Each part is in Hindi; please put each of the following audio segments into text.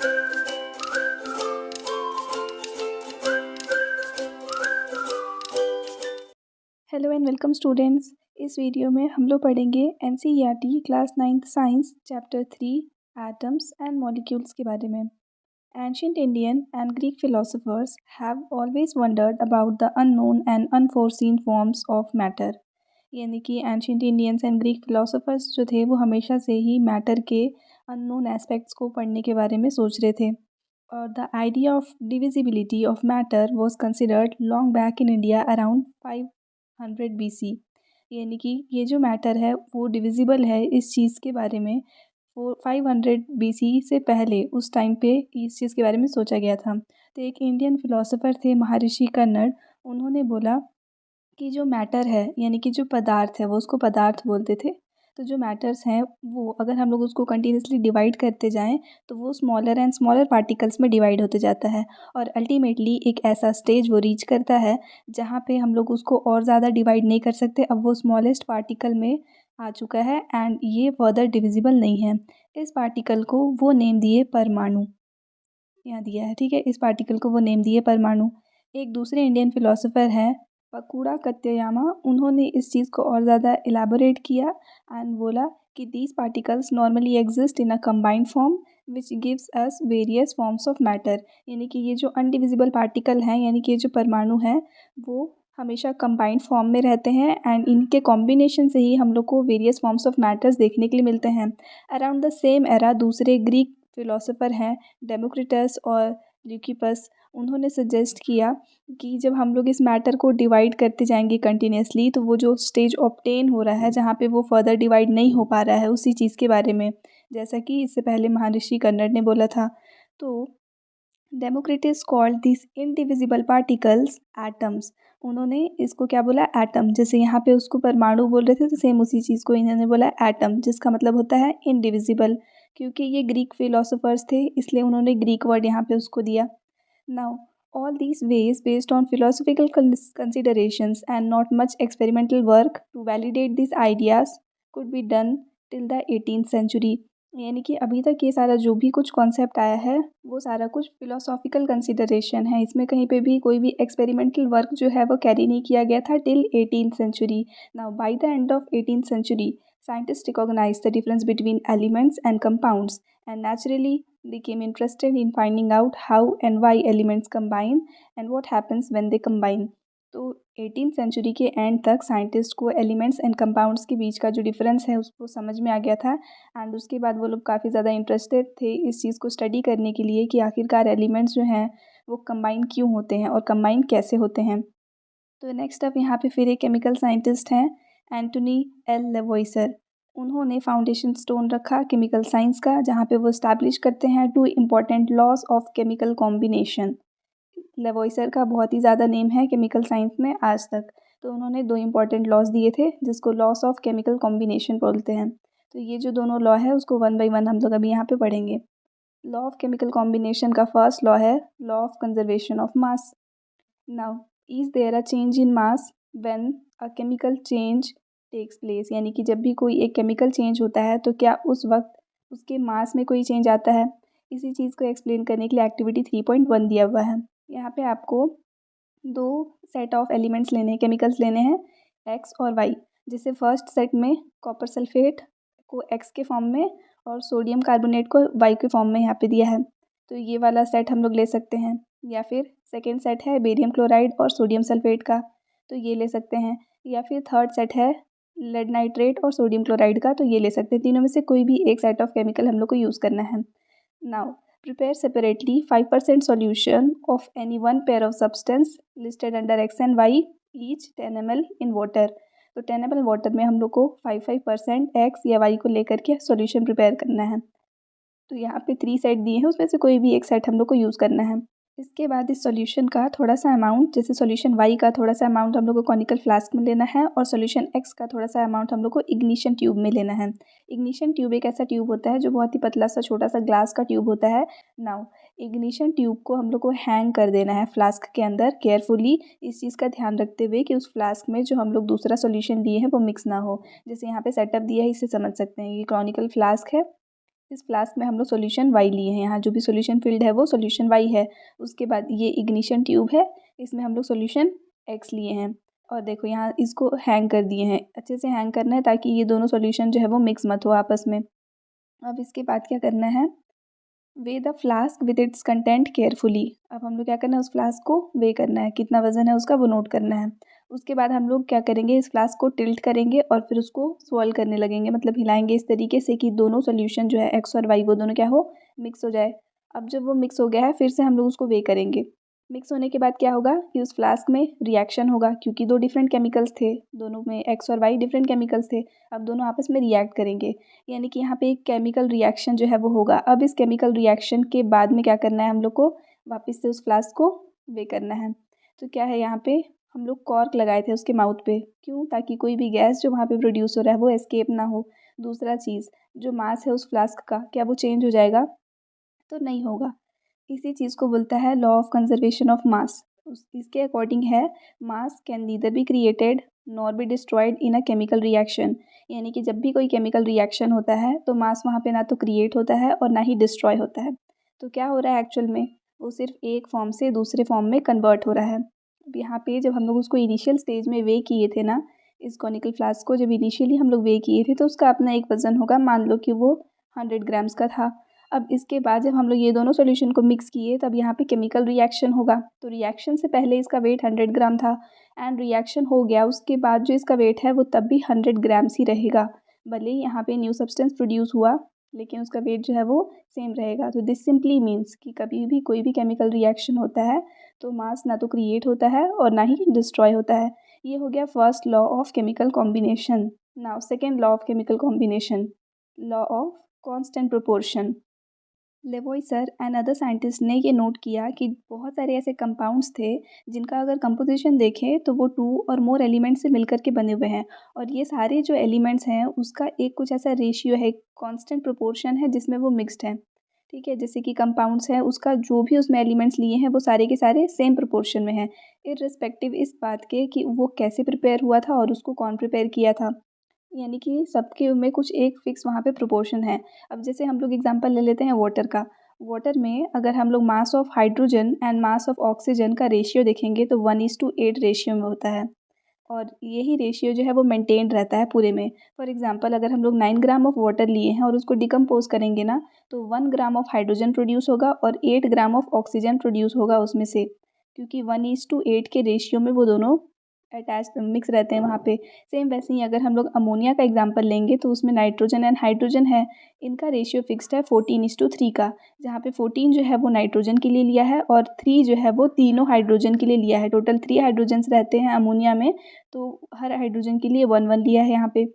Hello and welcome students. इस वीडियो में हम लोग पढ़ेंगे NCERT class 9th science chapter 3 atoms and molecules के बारे में। Ancient Indian and Greek philosophers have always wondered about the unknown and unforeseen forms of matter. यानी कि ancient Indians and Greek philosophers जो थे वो हमेशा से ही मैटर के अननोन एस्पेक्ट्स को पढ़ने के बारे में सोच रहे थे। और the idea of divisibility of matter was considered long back in India around 500 BC। यानी कि ये जो मैटर है वो डिविजिबल है इस चीज़ के बारे में वो 500 BC से पहले उस टाइम पे इस चीज़ के बारे में सोचा गया था। तो एक इंडियन फिलोसोफर थे महर्षि कन्नड़, उन्होंने बोला कि जो मैटर है यानी कि जो पदार्थ है वो उसको पदार्थ बोलते थे। तो जो मैटर्स हैं वो अगर हम लोग उसको कंटिन्यूसली डिवाइड करते जाएं तो वो स्मॉलर एंड स्मॉलर पार्टिकल्स में डिवाइड होते जाता है और अल्टीमेटली एक ऐसा स्टेज वो रीच करता है जहाँ पे हम लोग उसको और ज़्यादा डिवाइड नहीं कर सकते। अब वो स्मॉलेस्ट पार्टिकल में आ चुका है एंड ये फर्दर डिविजिबल नहीं है। इस पार्टिकल को वो नेम दिए परमाणु। यहाँ दिया है, ठीक है। इस पार्टिकल को वो नेम दिए परमाणु। एक दूसरे इंडियन फिलोसोफर हैं पकुड़ा कत्यायामा, उन्होंने इस चीज़ को और ज़्यादा इलेबोरेट किया एंड बोला कि these particles normally exist in a combined form which gives us various forms of matter. यानी कि ये जो अनडिविजिबल पार्टिकल हैं यानी कि ये जो परमाणु हैं वो हमेशा कंबाइंड फॉर्म में रहते हैं एंड इनके कॉम्बिनेशन से ही हम लोग को वेरियस फॉर्म्स ऑफ मैटर्स देखने के लिए मिलते हैं। अराउंड द सेम एरा दूसरे ग्रीक फिलोसोफर हैं डेमोक्रिटस और ल्यूकिपस, उन्होंने सजेस्ट किया कि जब हम लोग इस मैटर को डिवाइड करते जाएंगे कंटिन्यूसली तो वो जो स्टेज ऑब्टेन हो रहा है जहाँ पे वो फर्दर डिवाइड नहीं हो पा रहा है उसी चीज़ के बारे में, जैसा कि इससे पहले महर्षि कन्नड़ ने बोला था। तो Democritus called this indivisible particles atoms. उन्होंने इसको क्या बोला, एटम। जैसे यहाँ पे उसको परमाणु बोल रहे थे तो सेम उसी चीज़ को इन्होंने बोला एटम, जिसका मतलब होता है इनडिविजिबल। क्योंकि ये ग्रीक फिलोसोफर्स थे इसलिए उन्होंने ग्रीक वर्ड यहाँ पे उसको दिया। Now all these ways based on philosophical considerations and not much experimental work to validate these ideas could be done till the 18th century। यानी कि अभी तक ये सारा जो भी कुछ कॉन्सेप्ट आया है वो सारा कुछ फिलोसॉफिकल कंसिडरेशन है, इसमें कहीं पे भी कोई भी एक्सपेरिमेंटल वर्क जो है वो कैरी नहीं किया गया था till 18th century. Now by the end of 18th century scientists recognized the difference between elements and compounds and naturally became interested in finding out how and why elements combine and what happens when they combine। तो 18th सेंचुरी के एंड तक साइंटिस्ट को एलिमेंट्स एंड कंपाउंड्स के बीच का जो डिफरेंस है उसको समझ में आ गया था एंड उसके बाद वो लोग काफ़ी ज़्यादा इंटरेस्टेड थे इस चीज़ को स्टडी करने के लिए कि आखिरकार एलिमेंट्स जो हैं वो कंबाइन क्यों होते हैं और कंबाइन कैसे होते हैं। तो नेक्स्ट अब यहाँ पे फिर एक केमिकल साइंटिस्ट हैं एंटोनी एल लेवॉइसर। उन्होंने फाउंडेशन स्टोन रखा केमिकल साइंस का जहाँ पे वो इस्टेब्लिश करते हैं 2 important laws of chemical combination. Lavoisier का बहुत ही ज़्यादा नेम है केमिकल साइंस में आज तक। तो उन्होंने 2 इम्पॉर्टेंट लॉज दिए थे जिसको लॉस ऑफ केमिकल कॉम्बिनेशन बोलते हैं। तो ये जो दोनों लॉ है उसको वन बाई वन हम लोग अभी यहाँ पे पढ़ेंगे। लॉ ऑफ केमिकल कॉम्बिनेशन का फर्स्ट लॉ है law of conservation of mass. Now is there a change in mass when a chemical change takes place. यानी कि जब भी कोई एक केमिकल चेंज होता है तो क्या उस वक्त उसके मास में कोई चेंज आता है। इसी चीज़ को एक्सप्लेन करने के लिए एक्टिविटी 3.1 दिया हुआ है। यहाँ पे आपको 2 सेट ऑफ एलिमेंट्स लेने हैं, केमिकल्स लेने हैं एक्स और वाई। जैसे फर्स्ट सेट में कॉपर सल्फेट को एक्स के फॉर्म में और सोडियम कार्बोनेट को वाई के फॉर्म में यहाँ पे दिया है। तो ये वाला सेट हम लोग ले सकते हैं, या फिर सेकेंड सेट है बेरियम क्लोराइड और सोडियम सल्फेट का तो ये ले सकते हैं, या फिर थर्ड सेट है लेड नाइट्रेट और सोडियम क्लोराइड का तो ये ले सकते हैं। तीनों में से कोई भी एक सेट ऑफ केमिकल हम लोग को यूज़ करना है। Now prepare separately 5% solution of any one pair of substance listed under X and Y each 10 ml in water। तो 10 ml वाटर में हम लोग को 5% X या Y को लेकर के सॉल्यूशन प्रिपेयर करना है। तो यहाँ पे 3 सेट दिए हैं उसमें से कोई भी एक सेट हम लोग को यूज़ करना है। इसके बाद इस सॉल्यूशन का थोड़ा सा अमाउंट, जैसे सॉल्यूशन वाई का थोड़ा सा अमाउंट हम लोग को कॉनिकल फ्लास्क में लेना है और सॉल्यूशन एक्स का थोड़ा सा अमाउंट हम लोग को इग्निशन ट्यूब में लेना है। इग्निशन ट्यूब एक ऐसा ट्यूब होता है जो बहुत ही पतला सा छोटा सा ग्लास का ट्यूब होता है। नाउ इग्निशन ट्यूब को हम लोग को हैंग कर देना है फ्लास्क के अंदर केयरफुली, इस चीज़ का ध्यान रखते हुए कि उस फ्लास्क में जो हम लोग दूसरा सॉल्यूशन दिए हैं वो मिक्स ना हो। जैसे यहाँ पे सेटअप दिया है इससे समझ सकते हैं, ये कॉनिकल फ्लास्क है, इस फ्लास्क में हम लोग सॉल्यूशन वाई लिए हैं, यहाँ जो भी सॉल्यूशन फील्ड है वो सॉल्यूशन वाई है। उसके बाद ये इग्निशन ट्यूब है, इसमें हम लोग सॉल्यूशन एक्स लिए हैं। और देखो यहाँ इसको हैंग कर दिए हैं, अच्छे से हैंग करना है ताकि ये दोनों सॉल्यूशन जो है वो मिक्स मत हो आपस में। अब इसके बाद क्या करना है, way the flask with its content carefully. अब हम लोग क्या करना है, उस फ्लास्क को वे करना है, कितना वजन है उसका वो नोट करना है। उसके बाद हम लोग क्या करेंगे, इस फ्लास्क को टिल्ट करेंगे और फिर उसको स्वॉल्व करने लगेंगे, मतलब हिलाएंगे इस तरीके से कि दोनों सोल्यूशन जो है एक्स और वाई वो दोनों क्या हो, मिक्स हो जाए। अब जब वो मिक्स हो गया है फिर से हम लोग उसको वे करेंगे। मिक्स होने के बाद क्या होगा कि उस फ्लास्क में रिएक्शन होगा, क्योंकि दो डिफरेंट केमिकल्स थे, दोनों में एक्स और वाई डिफरेंट केमिकल्स थे। अब दोनों आपस में रिएक्ट करेंगे, यानी कि यहाँ पे एक केमिकल रिएक्शन जो है वो होगा। अब इस केमिकल रिएक्शन के बाद में क्या करना है, हम लोग को वापस से उस फ्लास्क को वे करना है। तो क्या है, यहाँ पे हम लोग कॉर्क लगाए थे उसके माउथ पे, क्यों, ताकि कोई भी गैस जो वहाँ पे प्रोड्यूस हो रहा है वो एस्केप ना हो। दूसरा चीज़, जो मास है उस फ्लास्क का क्या वो चेंज हो जाएगा, तो नहीं होगा। इसी चीज़ को बोलता है लॉ ऑफ कंजर्वेशन ऑफ मास। इसके अकॉर्डिंग है, मास can neither be created nor be destroyed in a chemical reaction. यानी कि जब भी कोई केमिकल रिएक्शन होता है तो मास वहाँ पे ना तो क्रिएट होता है और ना ही डिस्ट्रॉय होता है। तो क्या हो रहा है एक्चुअल में, वो सिर्फ एक फॉर्म से दूसरे फॉर्म में कन्वर्ट हो रहा है। अब यहाँ पे जब हम लोग उसको इनिशियल स्टेज में वे किए थे ना, इस कॉनिकल फ्लास्क को जब इनिशियली हम लोग वे किए थे तो उसका अपना एक वज़न होगा, मान लो कि वो 100 ग्राम्स का था। अब इसके बाद जब हम लोग ये दोनों सॉल्यूशन को मिक्स किए तब यहाँ पे केमिकल रिएक्शन होगा, तो रिएक्शन से पहले इसका वेट 100 ग्राम था एंड रिएक्शन हो गया उसके बाद जो इसका वेट है वो तब भी 100 ग्राम्स ही रहेगा। भले ही यहाँ पे न्यू सब्सटेंस प्रोड्यूस हुआ लेकिन उसका वेट जो है वो सेम रहेगा। तो दिस सिंपली मीन्स कि कभी भी कोई भी केमिकल रिएक्शन होता है तो मास ना तो क्रिएट होता है और ना ही डिस्ट्रॉय होता है। ये हो गया first law of chemical combination. Now second law of chemical combination, law of constant proportion. Lavoisier and other scientist ने ये नोट किया कि बहुत सारे ऐसे कंपाउंड्स थे जिनका अगर कंपोजिशन देखें तो वो टू और मोर एलिमेंट से मिलकर के बने हुए हैं, और ये सारे जो एलिमेंट्स हैं उसका एक कुछ ऐसा रेशियो है, कांस्टेंट प्रोपोर्शन है जिसमें वो मिक्स्ड हैं। ठीक है, जैसे कि कंपाउंड्स हैं उसका जो भी उसमें एलिमेंट्स लिए हैं वो सारे के सारे सेम प्रोपोर्शन में हैं, इररिस्पेक्टिव इस बात के कि वो कैसे प्रिपेयर हुआ था और उसको कौन प्रिपेयर किया था। यानी कि सबके में कुछ एक फिक्स वहाँ पे प्रोपोर्शन है। अब जैसे हम लोग एग्जांपल ले लेते हैं वाटर का। वाटर में अगर हम लोग mass of hydrogen and mass of oxygen का रेशियो देखेंगे तो 1:8 रेशियो में होता है, और यही रेशियो जो है वो मेंटेन रहता है पूरे में। फॉर एग्जांपल अगर हम लोग 9 ग्राम ऑफ वाटर लिए हैं और उसको डिकम्पोज करेंगे ना, तो 1 ग्राम ऑफ हाइड्रोजन प्रोड्यूस होगा और 8 ग्राम ऑफ ऑक्सीजन प्रोड्यूस होगा उसमें से, क्योंकि 1:8 के रेशियो में वो दोनों अटैच मिक्स रहते हैं वहाँ पे। सेम वैसे ही अगर हम लोग अमोनिया का एग्जांपल लेंगे तो उसमें नाइट्रोजन एंड हाइड्रोजन है, इनका रेशियो फिक्स्ड है 14:3 का, जहाँ पे 14 जो है वो नाइट्रोजन के लिए लिया है और 3 जो है वो तीनों हाइड्रोजन के लिए लिया है। टोटल 3 हाइड्रोजन्स रहते हैं अमोनिया में, तो हर हाइड्रोजन के लिए 1 1 लिया है यहाँ पे।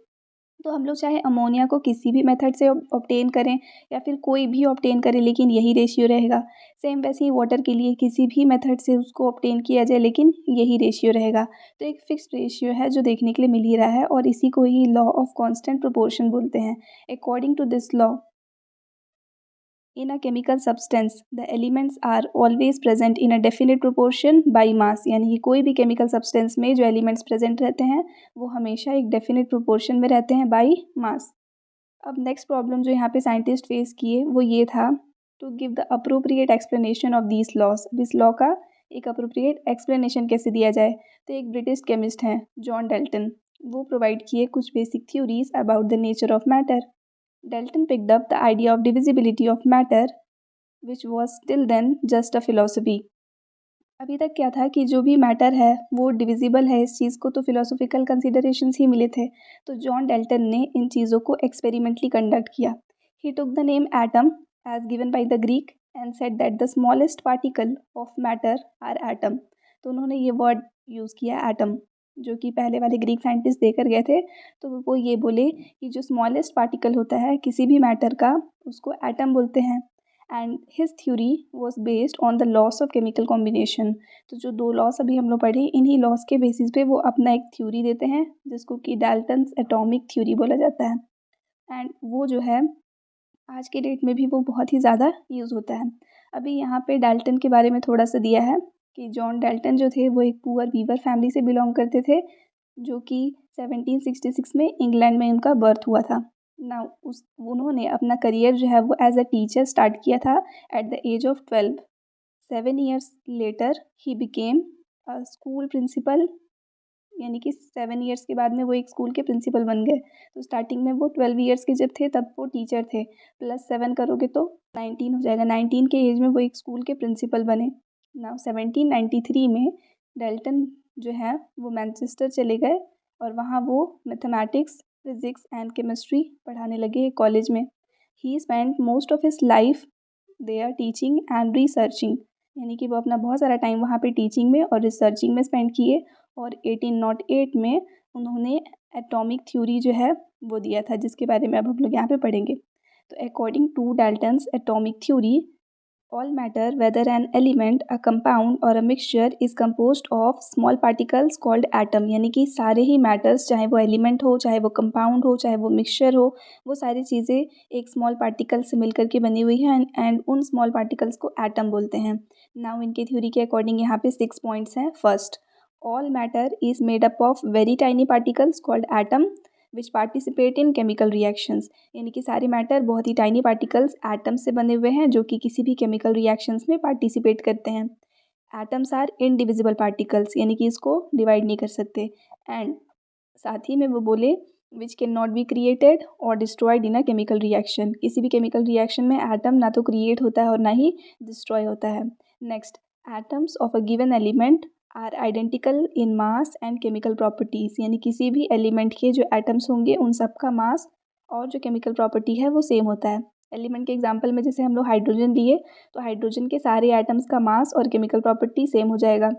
तो हम लोग चाहे अमोनिया को किसी भी मेथड से ऑब्टेन करें या फिर कोई भी ऑब्टेन करें, लेकिन यही रेशियो रहेगा। सेम वैसे ही वाटर के लिए किसी भी मेथड से उसको ऑब्टेन किया जाए लेकिन यही रेशियो रहेगा। तो एक फिक्स्ड रेशियो है जो देखने के लिए मिल ही रहा है, और इसी को ही लॉ ऑफ कांस्टेंट प्रोपोर्शन बोलते हैं। According to this law, in a chemical substance the elements are always present in a definite proportion by mass। यानी कि कोई भी chemical substance में जो elements present रहते हैं वो हमेशा एक definite proportion में रहते हैं by mass। अब next problem जो यहाँ पे scientist face किए वो ये था, to give the appropriate explanation of these laws। अब इस law का एक appropriate explanation कैसे दिया जाए, तो एक ब्रिटिश केमिस्ट हैं जॉन डेल्टन, वो प्रोवाइड किए कुछ basic theories about the nature of matter. Dalton picked up the idea of divisibility of matter, which was till then just a philosophy। अभी तक क्या था कि जो भी मैटर है वो डिविजिबल है, इस चीज़ को तो फिलोसॉफिकल कंसिडरेशंस ही मिले थे। तो जॉन डेल्टन ने इन चीज़ों को एक्सपेरिमेंटली कंडक्ट किया। He took the name atom as given by the Greek and said that the smallest particle of matter are atom. तो उन्होंने ये वर्ड यूज़ किया एटम, जो कि पहले वाले ग्रीक साइंटिस्ट देकर गए थे। तो वो ये बोले कि जो स्मॉलेस्ट पार्टिकल होता है किसी भी मैटर का उसको एटम बोलते हैं, and his theory was based on the loss of chemical combination. तो जो दो लॉस अभी हम लोग पढ़े इन्हीं लॉस के बेसिस पे वो अपना एक थ्योरी देते हैं जिसको कि डाल्टन्स एटॉमिक थ्योरी बोला जाता है, एंड वो जो है आज के डेट में भी वो बहुत ही ज़्यादा यूज़ होता है। अभी यहाँ पे डाल्टन के बारे में थोड़ा सा दिया है कि जॉन डाल्टन जो थे वो एक पुअर वीवर फैमिली से बिलोंग करते थे, जो कि 1766 में इंग्लैंड में उनका बर्थ हुआ था। ना उन्होंने अपना करियर जो है वो एज अ टीचर स्टार्ट किया था at the age of 12। 7 years later ही बिकेम अ स्कूल प्रिंसिपल, यानी कि 7 years के बाद में वो एक स्कूल के प्रिंसिपल बन गए। तो स्टार्टिंग में वो 12 years के जब थे तब वो टीचर थे, +7 करोगे तो 19 हो जाएगा। 19 के एज में वो एक स्कूल के प्रिंसिपल बने। नाउ 1793 में डेल्टन जो है वो मैनचेस्टर चले गए और वहाँ वो मैथमेटिक्स, फिजिक्स एंड केमिस्ट्री पढ़ाने लगे एक कॉलेज में। ही spent most of his life there teaching and researching, यानी कि वो अपना बहुत सारा टाइम वहाँ पे टीचिंग में और रिसर्चिंग में स्पेंड किए। और 1808 में उन्होंने एटॉमिक थ्योरी जो है वो दिया था, जिसके बारे में अब हम लोग यहाँ पे पढ़ेंगे। तो according to Dalton's atomic theory, all matter, whether an element, a compound or a mixture, is composed of small particles called atom। यानी कि सारे ही मैटर्स, चाहे वो एलिमेंट हो, चाहे वो कंपाउंड हो, चाहे वो मिक्सचर हो, वो सारी चीज़ें एक स्मॉल पार्टिकल से मिल करके बनी हुई हैं एंड उन स्मॉल पार्टिकल्स को एटम बोलते हैं। नाउ इनके थ्योरी के अकॉर्डिंग यहाँ पे 6 पॉइंट्स हैं। First, all matter is made up of very tiny particles called atom which participate in chemical reactions. यानी कि सारे मैटर बहुत ही टाइनी पार्टिकल्स एटम्स से बने हुए हैं जो कि किसी भी केमिकल रिएक्शंस में पार्टिसिपेट करते हैं। एटम्स आर इनडिविजिबल पार्टिकल्स, यानी कि इसको डिवाइड नहीं कर सकते। एंड साथ ही में वो बोले which can not be created और destroyed in a chemical reaction. किसी भी केमिकल रिएक्शन में एटम ना तो क्रिएट होता है और ना ही डिस्ट्रॉय होता है। Next, atoms of a given element are identical in mass and chemical properties. यानी किसी भी एलिमेंट के जो एटम्स होंगे उन सब का मास और जो केमिकल प्रॉपर्टी है वो सेम होता है। एलिमेंट के एग्जांपल में जैसे हम लोग हाइड्रोजन लिए, तो हाइड्रोजन के सारे एटम्स का मास और केमिकल प्रॉपर्टी सेम हो जाएगा।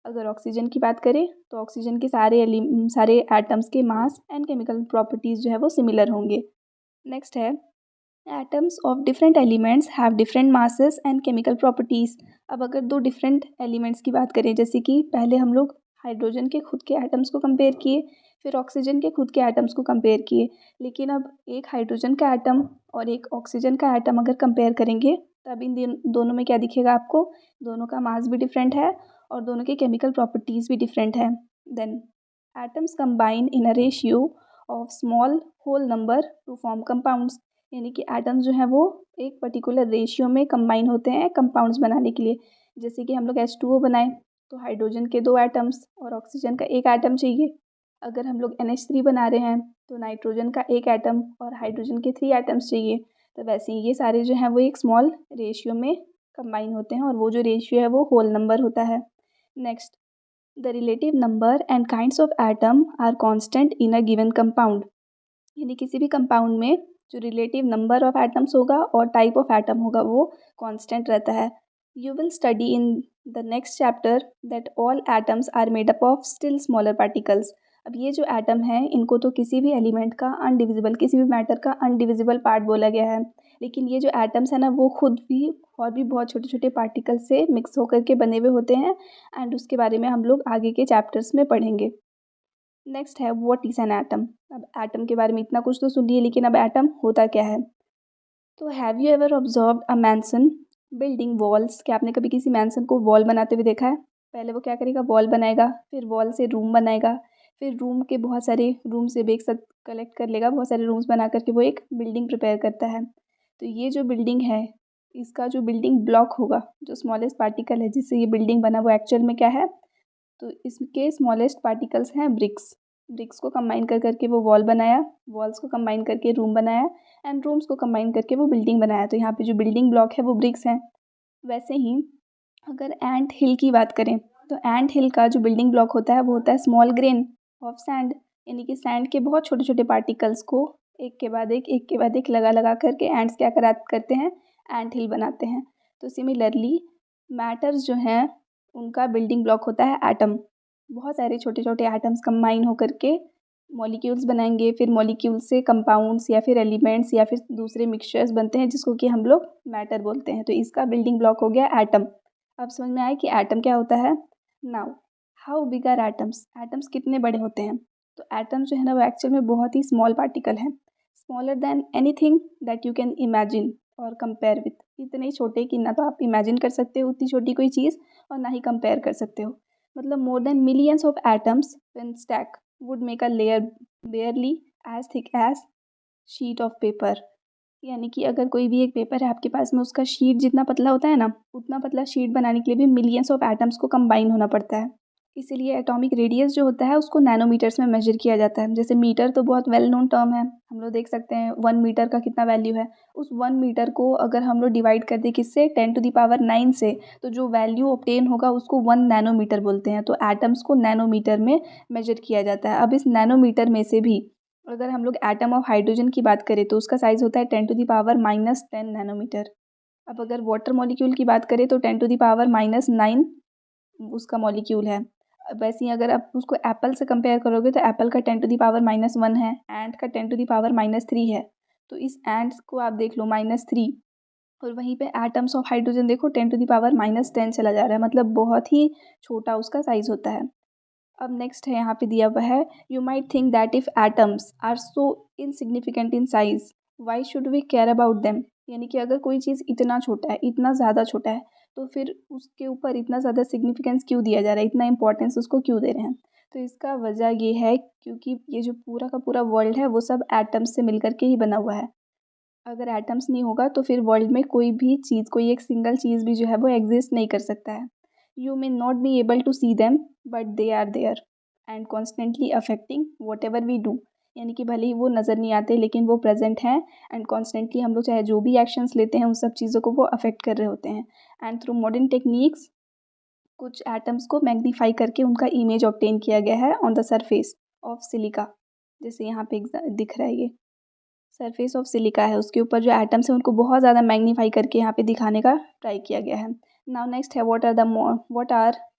अगर ऑक्सीजन की बात करें तो ऑक्सीजन के सारे एटम्स के मास एंड केमिकल प्रॉपर्टीज़ जो है वो सिमिलर होंगे। नेक्स्ट है, atoms of different elements have different masses and chemical properties. अब अगर दो डिफरेंट एलिमेंट्स की बात करें, जैसे कि पहले हम लोग हाइड्रोजन के खुद के एटम्स को कंपेयर किए, फिर ऑक्सीजन के खुद के एटम्स को कंपेयर किए, लेकिन अब एक हाइड्रोजन का एटम और एक ऑक्सीजन का एटम अगर कंपेयर करेंगे तब इन दोनों में क्या दिखेगा आपको? दोनों का मास भी डिफरेंट है और दोनों के केमिकल प्रॉपर्टीज़ भी डिफरेंट है। Then atoms combine in a ratio of small whole number to form compounds. यानी कि एटम्स जो हैं वो एक पर्टिकुलर रेशियो में कंबाइन होते हैं कंपाउंड्स बनाने के लिए। जैसे कि हम लोग H2O बनाएं तो हाइड्रोजन के 2 एटम्स और ऑक्सीजन का 1 एटम चाहिए। अगर हम लोग NH3 बना रहे हैं तो नाइट्रोजन का 1 एटम और हाइड्रोजन के 3 एटम्स चाहिए। तो वैसे ही ये सारे जो हैं वो एक स्मॉल रेशियो में कंबाइन होते हैं और वो जो रेशियो है वो होल नंबर होता है। Next, the relative number and kinds of atom are constant in a given compound. यानी किसी भी कंपाउंड में जो रिलेटिव नंबर ऑफ एटम्स होगा और टाइप ऑफ एटम होगा वो कांस्टेंट रहता है। You will study in the next chapter that all atoms are made up of still smaller particles. अब ये जो एटम है इनको तो किसी भी एलिमेंट का अनडिविजिबल, किसी भी मैटर का अनडिविजिबल पार्ट बोला गया है, लेकिन ये जो एटम्स है ना वो खुद भी और भी बहुत छोटे छोटे पार्टिकल से मिक्स होकर के बने हुए होते हैं एंड उसके बारे में हम लोग आगे के चैप्टर्स में पढ़ेंगे। नेक्स्ट है व्हाट इज़ एन एटम। अब एटम के बारे में इतना कुछ तो सुन लिए, लेकिन अब एटम होता क्या है? तो have you ever observe a mansion building walls? क्या आपने कभी किसी मैंसन को वॉल बनाते हुए देखा है? पहले वो क्या करेगा, वॉल बनाएगा, फिर वॉल से रूम बनाएगा, फिर रूम के बहुत सारे रूम से एक साथ कलेक्ट कर लेगा, बहुत सारे रूम्स बना करके वो एक बिल्डिंग प्रिपेयर करता है। तो ये जो बिल्डिंग है इसका जो बिल्डिंग ब्लॉक होगा, जो स्मॉलेस्ट पार्टिकल है जिससे ये बिल्डिंग बना, वो एक्चुअल में क्या है? तो इसके स्मॉलेस्ट पार्टिकल्स हैं ब्रिक्स। ब्रिक्स को कंबाइन कर करके वो वॉल बनाया, वॉल्स को कंबाइन करके रूम बनाया एंड रूम्स को कंबाइन करके वो बिल्डिंग बनाया। तो यहाँ पे जो बिल्डिंग ब्लॉक है वो ब्रिक्स हैं। वैसे ही अगर एंट हिल की बात करें तो एंट हिल का जो बिल्डिंग ब्लॉक होता है वो होता है स्मॉल ग्रेन ऑफ सैंड। यानी कि सैंड के बहुत छोटे छोटे पार्टिकल्स को एक के बाद एक लगा लगा करके एंट्स क्या करते हैं, एंट हिल बनाते हैं। तो सिमिलरली मैटर्स जो हैं उनका बिल्डिंग ब्लॉक होता है एटम। बहुत सारे छोटे छोटे एटम्स कंबाइन होकर के मॉलिक्यूल्स बनाएंगे, फिर मॉलिक्यूल से कंपाउंड्स या फिर एलिमेंट्स या फिर दूसरे मिक्सचर्स बनते हैं जिसको कि हम लोग मैटर बोलते हैं। तो इसका बिल्डिंग ब्लॉक हो गया एटम। अब समझ में आया कि एटम क्या होता है। Now how big are atoms? Atoms कितने बड़े होते हैं? तो एटम्स जो है ना वो एक्चुअल में बहुत ही स्मॉल पार्टिकल है, smaller than anything that you can imagine और कंपेयर विथ। इतने छोटे कि ना तो आप इमेजिन कर सकते हो उतनी छोटी कोई चीज़ और ना ही कंपेयर कर सकते हो। मतलब more than millions of atoms when stack would make a layer barely as thick as sheet of paper, यानी कि अगर कोई भी एक पेपर है आपके पास में, उसका शीट जितना पतला होता है ना, उतना पतला शीट बनाने के लिए भी मिलियंस ऑफ एटम्स को कंबाइन होना पड़ता है। इसीलिए एटॉमिक रेडियस जो होता है उसको नैनोमीटर्स में मेजर किया जाता है। जैसे मीटर तो बहुत वेल नोन टर्म है, हम लोग देख सकते हैं 1 मीटर का कितना वैल्यू है। उस 1 मीटर को अगर हम लोग डिवाइड कर दें किससे, 10⁹ से, तो जो वैल्यू ऑब्टेन होगा उसको 1 नैनोमीटर बोलते हैं। तो एटम्स को नैनोमीटर में मेजर किया जाता है। अब इस नैनोमीटर में से भी अगर हम लोग एटम ऑफ हाइड्रोजन की बात करें तो उसका साइज़ होता है 10⁻⁻10 नैनोमीटर। अब अगर वाटर मॉलिक्यूल की बात करें तो 10⁻⁹ उसका मॉलिक्यूल है। वैसे ही अगर आप उसको एप्पल से कंपेयर करोगे तो एप्पल का 10⁻⁻1 है, एंट का 10⁻⁻3 है। तो इस एंट्स को आप देख लो -3, और वहीं पे एटम्स ऑफ हाइड्रोजन देखो 10⁻⁻10 चला जा रहा है, मतलब बहुत ही छोटा उसका साइज़ होता है। अब नेक्स्ट है यहाँ पे दिया हुआ है, you might think that if atoms are so insignificant in size why should we care about them. यानी कि अगर कोई चीज़ इतना छोटा है, इतना ज़्यादा छोटा है, तो फिर उसके ऊपर इतना ज़्यादा सिग्निफिकेंस क्यों दिया जा रहा है, इतना इंपॉर्टेंस उसको क्यों दे रहे हैं। तो इसका वजह ये है क्योंकि ये जो पूरा का पूरा वर्ल्ड है वो सब एटम्स से मिलकर के ही बना हुआ है। अगर एटम्स नहीं होगा तो फिर वर्ल्ड में कोई भी चीज़, कोई एक सिंगल चीज़ भी जो है वो एग्जिस्ट नहीं कर सकता है। You may not be able to see them but they are there and constantly affecting whatever we do. यानी कि भले ही वो नज़र नहीं आते लेकिन वो प्रेजेंट हैं, एंड कॉन्स्टेंटली हम लोग चाहे जो भी एक्शंस लेते हैं उन सब चीज़ों को वो अफेक्ट कर रहे होते हैं। एंड थ्रू मॉडर्न टेक्निक्स कुछ एटम्स को मैग्नीफाई करके उनका इमेज ऑब्टेन किया गया है on the surface of silica. जैसे यहाँ पे दिख रहा है, ये सरफेस ऑफ सिलिका है, उसके ऊपर जो एटम्स हैं उनको बहुत ज़्यादा मैग्नीफाई करके यहाँ पे दिखाने का ट्राई किया गया है। नाउ नेक्स्ट है, what are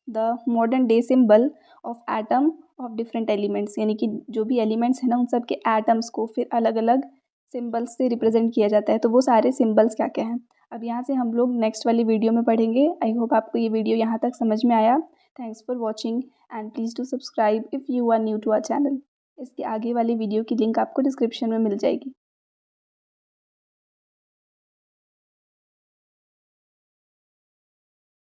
the modern day symbol of atom of different elements. यानी कि जो भी एलिमेंट्स हैं ना उन सब के एटम्स को फिर अलग अलग सिंबल्स से रिप्रेजेंट किया जाता है। तो वो सारे सिंबल्स क्या क्या हैं, अब यहाँ से हम लोग नेक्स्ट वाली वीडियो में पढ़ेंगे। आई होप आपको ये वीडियो यहाँ तक समझ में आया। Thanks for watching and please to subscribe if you are new to our channel. इसके आगे वाली वीडियो की लिंक आपको डिस्क्रिप्शन में मिल जाएगी।